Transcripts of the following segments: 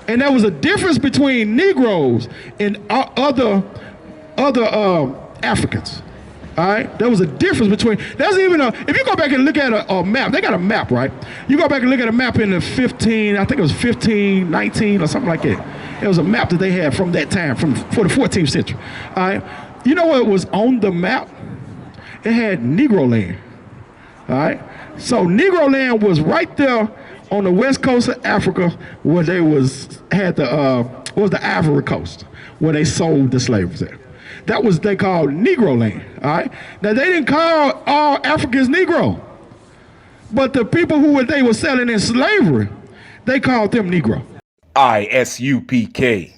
And there was a difference between Negroes and other Africans. All right, there was a difference between. There's even if you go back and look at a map, they got a map, right? You go back and look at a map in the I think it was 1519 or something like that. It was a map that they had from that time, for the 14th century. All right, you know what was on the map? It had Negro land. All right, so Negro land was right there on the west coast of Africa, where they had the Ivory Coast, where they sold the slaves there. That was they called Negro land. All right. Now they didn't call all Africans Negro, but the people who they were selling in slavery, they called them Negro. I.S.U.P.K.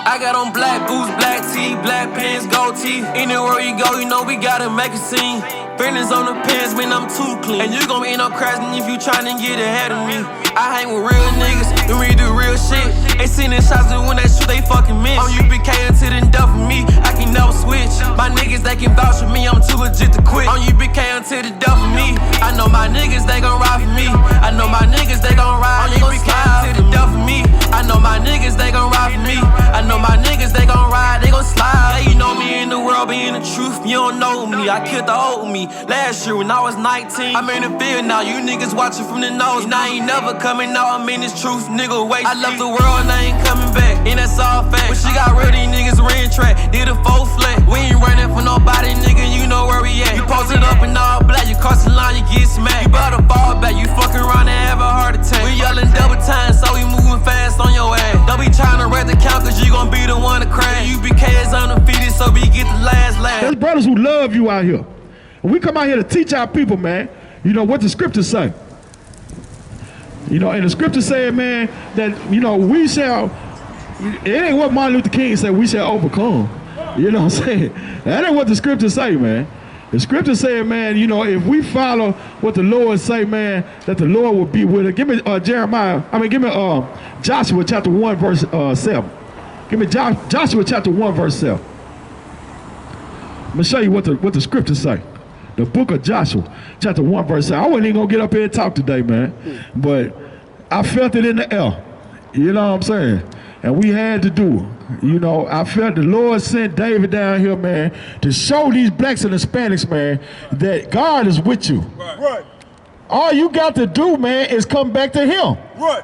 I got on black boots, black tee, black pants, gold teeth. Anywhere you go, you know we gotta make a scene. Feelings on the pants, man, I'm too clean. And you gon' end up crashing if you tryna get ahead of me. I hang with real niggas, and we do real shit. They sending shots, and when they shoot, they fucking miss. I'm UPK until they done for me, I can never switch. My niggas, they can vouch for me, I'm too legit to quit. I'm UPK until they done for me. I know my niggas, they gon' ride for me. I know my niggas, they gon' ride. I'm UPK until they done for me. I know my niggas, they gon' ride for me. I know my niggas, they gon' ride, they gon' slide. Yeah, you know me in the world, being the truth, you don't know me. I killed the old me last year when I was 19. I'm in the field now, you niggas watching from the nose. Now I ain't never coming out, I'm in this truth, nigga, wait. I left the world and I ain't coming back, and that's all fact. When she got rid of these niggas, ran track, did a full flat. We ain't running for nobody, nigga, you know where we at. You posted up in all black, you cross the line, you get smacked. You better fall back, you fucking around and have a heart attack. We yelling double time, so we moving fast on your ass. Don't be trying to wreck the count, cause you gon' be the one to crash. UPK is undefeated, so we get the last laugh. There's brothers who love you out here. We come out here to teach our people, man, you know, what the scriptures say. You know, and the scripture said, man, that, you know, we shall, it ain't what Martin Luther King said, we shall overcome. You know what I'm saying? That ain't what the scriptures say, man. The scripture said, man, you know, if we follow what the Lord say, man, that the Lord will be with us. Give me Joshua chapter 1, verse 7. Give me Joshua chapter 1, verse 7. I'm gonna show you what the scriptures say. The book of Joshua, chapter 1, verse 7. I wasn't even gonna get up here and talk today, man, but I felt it in the air. You know what I'm saying? And we had to do it. You know, I felt the Lord sent David down here, man, to show these blacks and Hispanics, man, that God is with you. Right. All you got to do, man, is come back to Him. Right.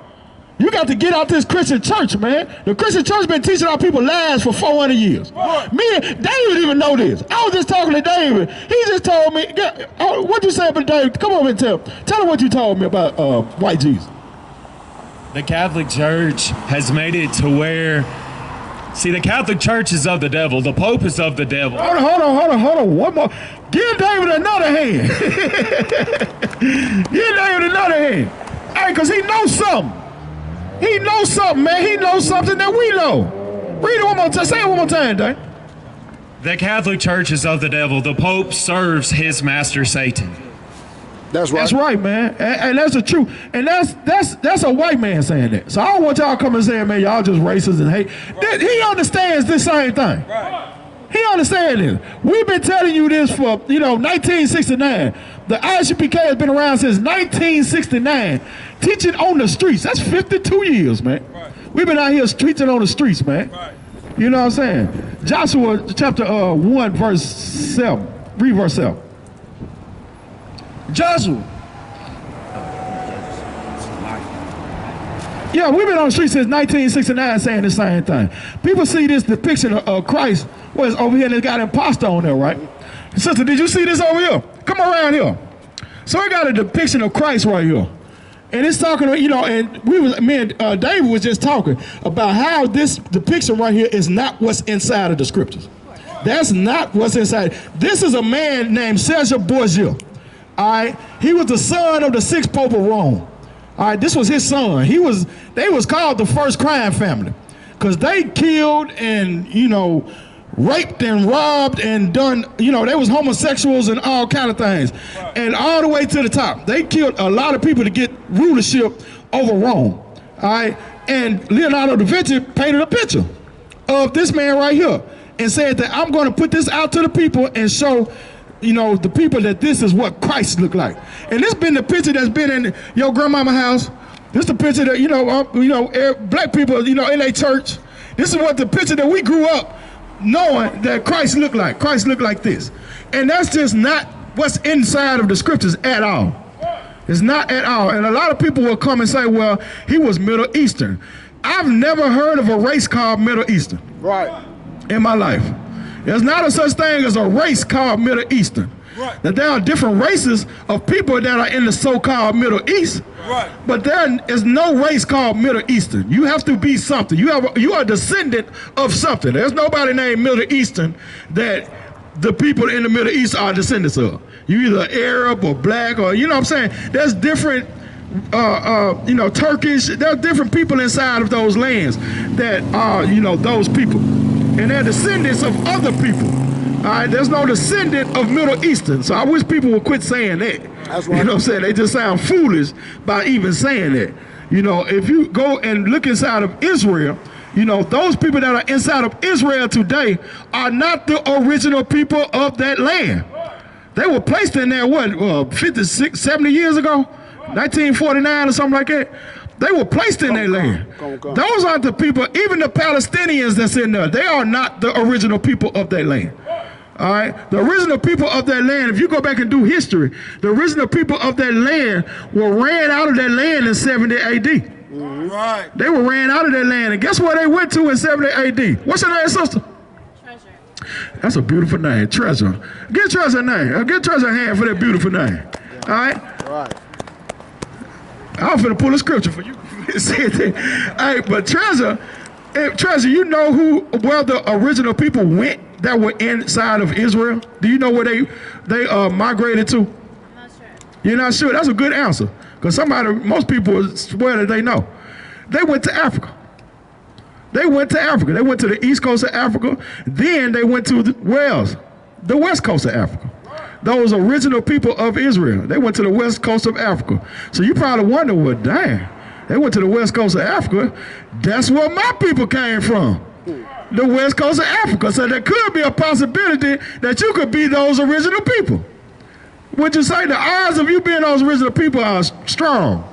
You got to get out this Christian church, man. The Christian church been teaching our people lies for 400 years. Right. Me and David even know this. I was just talking to David. He just told me, what you say about David? Come over and tell him what you told me about white Jesus. The Catholic Church has made it to where, see, the Catholic Church is of the devil. The Pope is of the devil. Hold on. One more. Give David another hand. Give David another hand. Hey, because he knows something. He knows something, man. He knows something that we know. Read it one more time. Say it one more time, Dave. The Catholic Church is of the devil. The Pope serves his master Satan. That's right. That's right, man. And that's the truth. And that's a white man saying that. So I don't want y'all come and say, man, y'all just racist and hate. Right. He understands this same thing. Right. He understands this. We've been telling you this for, 1969. The I.S.U.P.K has been around since 1969, teaching on the streets. That's 52 years, man. Right. We've been out here teaching on the streets, man. Right. You know what I'm saying? Joshua chapter 1, verse 7. Read verse 7. Joshua. Yeah, we've been on the street since 1969 saying the same thing. People see this depiction of Christ, what's over here, and it's got an imposter on there, right? Sister, did you see this over here? Come around here. So we got a depiction of Christ right here. And it's talking, and me and David was just talking about how this depiction right here is not what's inside of the scriptures. That's not what's inside. This is a man named Serge Borgia. All right, he was the son of the 6th Pope of Rome. All right, this was his son. They was called the first crime family because they killed and, raped and robbed and done, they was homosexuals and all kind of things. Right. And all the way to the top. They killed a lot of people to get rulership over Rome. All right, and Leonardo da Vinci painted a picture of this man right here and said that I'm going to put this out to the people and show, you know, the people that this is what Christ looked like. And this been the picture that's been in your grandmama's house. This the picture that, you know, black people, you know, in a church. This is what the picture that we grew up knowing that Christ looked like. Christ looked like this. And that's just not what's inside of the scriptures at all. It's not at all. And a lot of people will come and say, well, he was Middle Eastern. I've never heard of a race called Middle Eastern. Right. In my life. There's not a such thing as a race called Middle Eastern. Right. That there are different races of people that are in the so-called Middle East. Right. But there is no race called Middle Eastern. You have to be something. You are a descendant of something. There's nobody named Middle Eastern that the people in the Middle East are descendants of. You either Arab or black or, you know what I'm saying? There's different, you know, Turkish. There are different people inside of those lands that are, you know, those people. And they're descendants of other people. All right, there's no descendant of Middle Eastern. So I wish people would quit saying that. That's right. You know what I'm saying? They just sound foolish by even saying that. You know, if you go and look inside of Israel, you know, those people that are inside of Israel today are not the original people of that land. They were placed in there, what, 56, 70 years ago? 1949 or something like that? They were placed in their land. Those aren't the people, even the Palestinians that's in there, they are not the original people of that land. All right, the original people of that land, if you go back and do history, the original people of that land were ran out of that land in 70 AD. Right. They were ran out of that land, and guess where they went to in 70 AD? What's your name, sister? Treasure. That's a beautiful name, Treasure. Give Treasure a name. Give Treasure a hand for that beautiful name. All right? Right. I'm finna pull a scripture for you. Hey, but Treasure, you know where the original people went that were inside of Israel? Do you know where they migrated to? I'm not sure. You're not sure? That's a good answer. Because most people swear that they know. They went to Africa. They went to Africa. They went to the east coast of Africa. Then they went to where else? The west coast of Africa. Those original people of Israel. They went to the west coast of Africa. So you probably wonder, well, damn, they went to the west coast of Africa. That's where my people came from. The west coast of Africa. So there could be a possibility that you could be those original people. Would you say the odds of you being those original people are strong?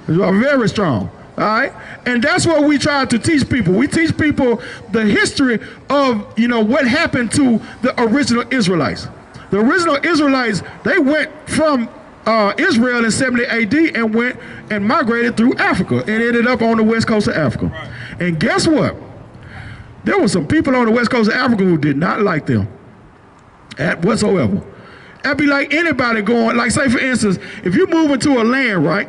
They are very strong. All right? And that's what we try to teach people. We teach people the history of, you know, what happened to the original Israelites. The original Israelites, they went from Israel in 70 AD and went and migrated through Africa and ended up on the west coast of Africa. Right. And guess what? There were some people on the west coast of Africa who did not like them whatsoever. That'd be like anybody going, like say for instance, if you move into a land, right?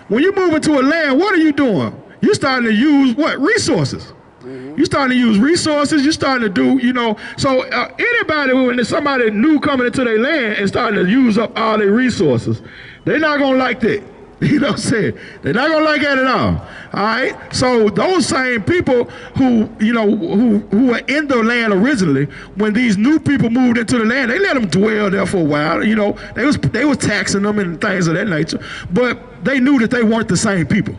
When you move into a land, what are you doing? You're starting to use what? Resources. You're starting to use resources. You're starting to do, you know, so anybody, when somebody new coming into their land and starting to use up all their resources, they're not going to like that. You know what I'm saying? They're not going to like that at all. All right? So those same people who, you know, who were in the land originally, when these new people moved into the land, they let them dwell there for a while. You know, they was taxing them and things of that nature. But they knew that they weren't the same people.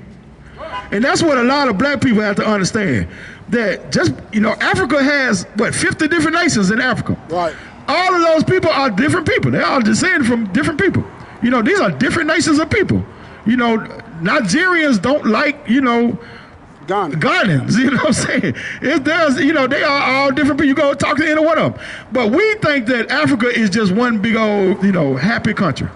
And that's what a lot of black people have to understand. That just, you know, Africa has, what, 50 different nations in Africa. Right. All of those people are different people. They all descended from different people. You know, these are different nations of people. You know, Nigerians don't like, you know, Ghanaians, you know what I'm saying? It does, you know, they are all different people. You go talk to any one of them. But we think that Africa is just one big old, you know, happy country.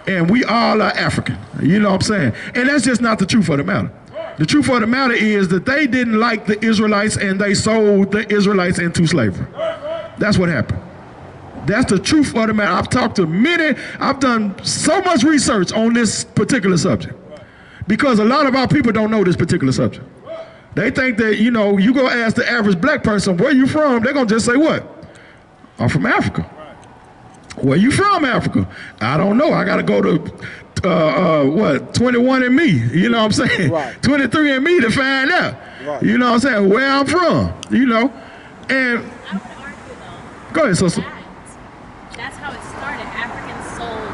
And we all are African, you know what I'm saying? And that's just not the truth of the matter. The truth of the matter is that they didn't like the Israelites and they sold the Israelites into slavery. That's what happened. That's the truth of the matter. I've talked to many, I've done so much research on this particular subject because a lot of our people don't know this particular subject. They think that, you know, you go ask the average black person, where you from? They're going to just say, what? I'm from Africa. Where you from, Africa? I don't know. I got to go to, 21andMe, you know what I'm saying? Right. 23andMe to find out. Right. You know what I'm saying? Where I'm from, you know? And I would argue, though, go ahead, sister. That's how it started. Africans sold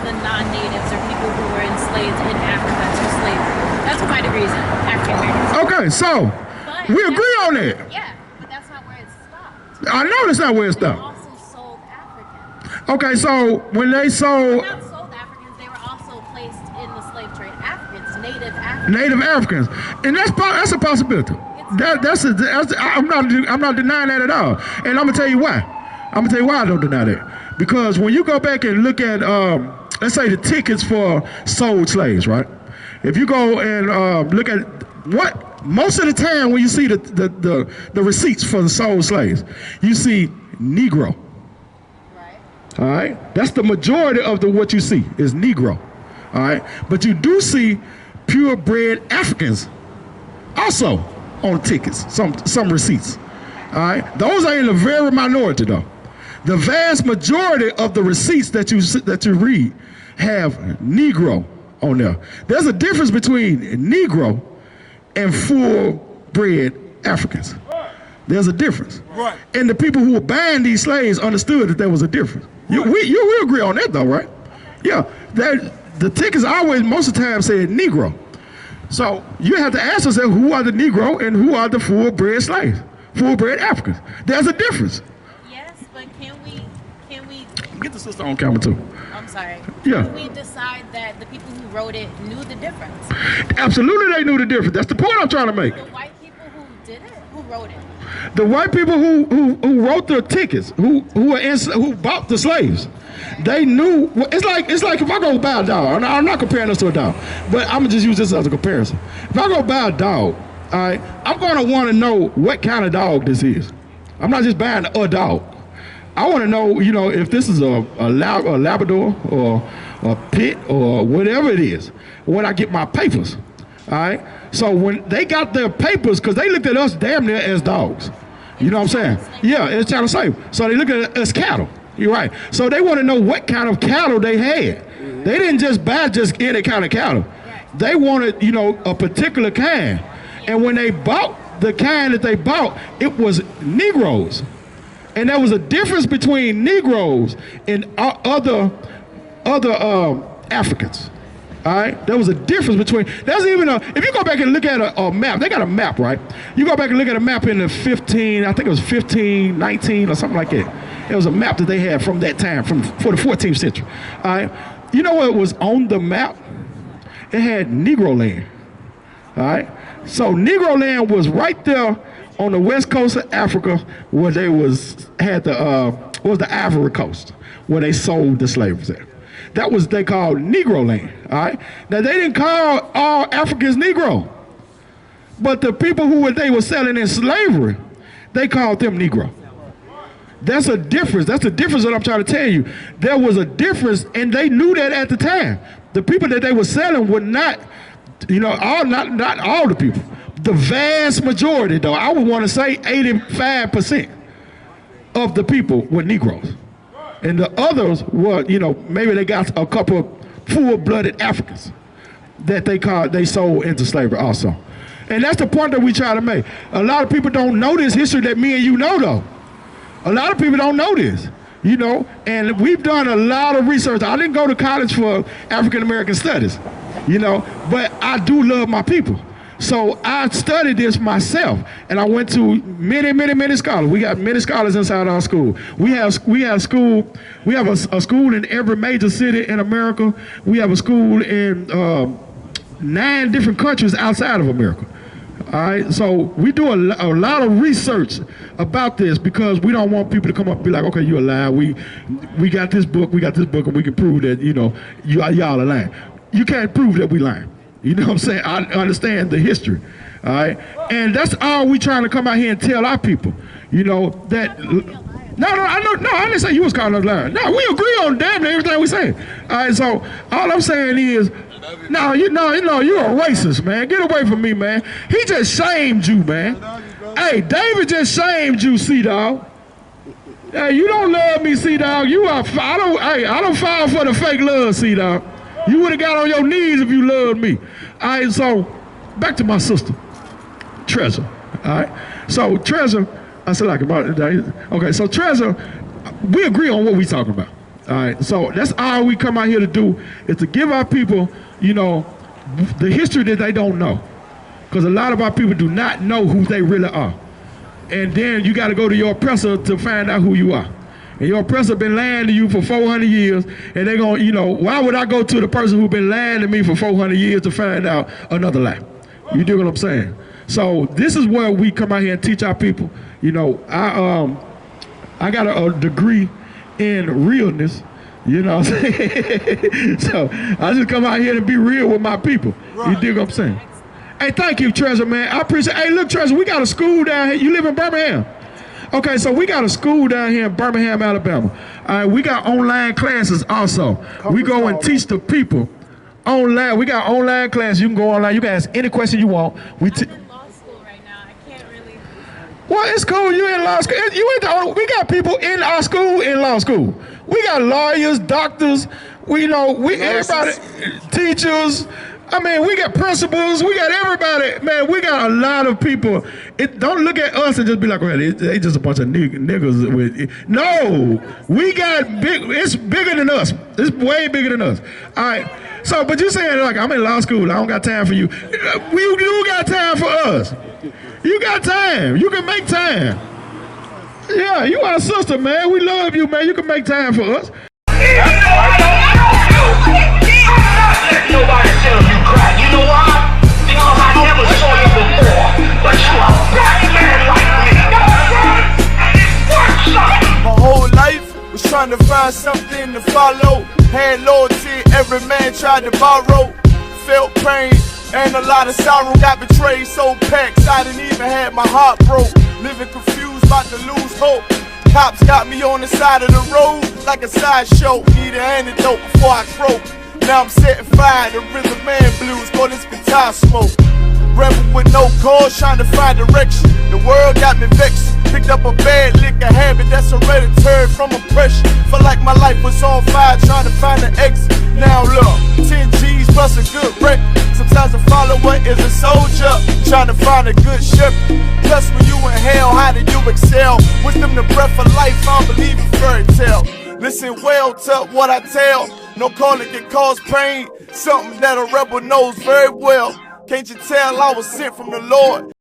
the non-natives or people who were enslaved in Africa to slavery. That's quite a reason, African Americans. Okay, so we agree on that. Yeah. I know that's not where it They stopped. also sold Africans. Okay, so when they sold Not sold Africans, they were also placed in the slave trade. Africans, native Africans. Native Africans, and that's a possibility. I'm not denying that at all, and I'm gonna tell you why. I'm gonna tell you why I don't deny that. Because when you go back and look at, let's say the tickets for sold slaves, right? If you go and look at what most of the time when you see the receipts for the sold slaves, you see Negro. Right. All right, that's the majority of what you see is Negro. All right, but you do see purebred Africans also on tickets, some receipts. All right, those are in the very minority though. The vast majority of the receipts that you read have Negro on there. There's a difference between Negro and full-bred Africans. There's a difference. Right. And the people who were buying these slaves understood that there was a difference. You will agree on that though, right? Yeah. The tickets always, most of the time, said Negro. So you have to ask yourself, who are the Negro and who are the full-bred slaves, full-bred Africans? There's a difference. Yes, but can we Get the sister on camera too. I'm sorry. Yeah. Can we decide that the people who wrote it knew the difference? Absolutely, they knew the difference. That's the point I'm trying to make. The white people who did it, who wrote it. The white people who wrote the tickets, who bought the slaves, they knew. It's like if I go buy a dog. I'm not comparing this to a dog, but I'm gonna just use this as a comparison. If I go buy a dog, all right, I'm gonna want to know what kind of dog this is. I'm not just buying a dog. I want to know, if this is a Labrador or a pit or whatever it is when I get my papers. All right. So when they got their papers, because they looked at us damn near as dogs. You know what I'm saying? Yeah, it's chattel slave. So they looked at us as cattle. You're right. So they want to know what kind of cattle they had. They didn't just buy just any kind of cattle. They wanted, a particular kind. And when they bought the kind that they bought, it was Negroes. And there was a difference between Negroes and other Africans. All right, there was a difference between. There's even if you go back and look at a map, they got a map, right? You go back and look at a map in the 1519 or something like that. It was a map that they had from that time, for the 14th century. All right, you know what was on the map? It had Negro land. All right, so Negro land was right there on the west coast of Africa, where they had the Ivory Coast, where they sold the slaves at. That was they called Negro land. All right. Now they didn't call all Africans Negro, but the people they were selling in slavery, they called them Negro. That's a difference. That's the difference that I'm trying to tell you. There was a difference, and they knew that at the time. The people that they were selling were not, not all the people. The vast majority, though, I would want to say 85% of the people were Negroes. And the others were, maybe they got a couple of full-blooded Africans that they sold into slavery also. And that's the point that we try to make. A lot of people don't know this history that me and you know, though. A lot of people don't know this, and we've done a lot of research. I didn't go to college for African-American studies, but I do love my people. So I studied this myself, and I went to many scholars. We got many scholars inside our school. We have a school in every major city in America. We have a school in 9 different countries outside of America. All right, so we do a lot of research about this because we don't want people to come up and be like, okay, you're a liar. We got this book, and we can prove that y'all are lying. You can't prove that we lying. You know what I'm saying? I understand the history, all right? And that's all we trying to come out here and tell our people, that... I didn't say you was calling us lying. No, we agree on damn near everything we say. All right, so all I'm saying is, you're a racist, man. Get away from me, man. He just shamed you, man. Hey, David just shamed you, C-Dog. Hey, you don't love me, C-Dog. I don't fall for the fake love, C-Dog. You would have got on your knees if you loved me. All right, so back to my sister, Treasure. All right, so Treasure, I said okay, so Treasure, we agree on what we talking about. All right, so that's all we come out here to do is to give our people, the history that they don't know, because a lot of our people do not know who they really are. and then you got to go to your oppressor to find out who you are. And your oppressor been lying to you for 400 years, and they're going to, you know, why would I go to the person who been lying to me for 400 years to find out another lie? You dig what I'm saying? So this is where we come out here and teach our people. You know, I got a degree in realness, you know what I'm saying? So I just come out here to be real with my people. Right. You dig what I'm saying? Hey, thank you, Treasure, man. I appreciate it. Hey, look, Treasure, we got a school down here. You live in Birmingham? Okay, so we got a school down here in Birmingham, Alabama. We got online classes also. We go and teach the people online. We got online classes. You can go online. You can ask any question you want. I'm in law school right now. I can't really. Well, it's cool. You in law school. You ain't the only. We got people in our school in law school. We got lawyers, doctors. Everybody, teachers. I mean, we got principals, we got everybody. Man, we got a lot of people. Don't look at us and just be like, well, they just a bunch of niggas with. No, we got big. It's bigger than us. It's way bigger than us. All right. So, but you saying like, I'm in law school, I don't got time for you. You got time for us. You got time. You can make time. Yeah, you our sister, man. We love you, man. You can make time for us. Nobody tell you crack. You know why? Because I never saw you before. But you a black man like me. And it works, son. My whole life was trying to find something to follow. Had loyalty, every man tried to borrow. Felt pain and a lot of sorrow. Got betrayed, so packed, I didn't even have my heart broke. Living confused, about to lose hope. Cops got me on the side of the road like a sideshow. Need an antidote before I croak. Now I'm setting fire to rhythm man blues, call this guitar smoke. Rebel with no cause, trying to find direction. The world got me vexed. Picked up a bad liquor habit that's hereditary from oppression. Felt like my life was on fire, trying to find an exit. Now look, 10 G's plus a good wreck. Sometimes a follower is a soldier, trying to find a good shepherd. Plus when you in hell, how do you excel? Wisdom the breath of life, I don't believe in fairy tale. Listen well to what I tell. No calling can cause pain. Something that a rebel knows very well. Can't you tell I was sent from the Lord?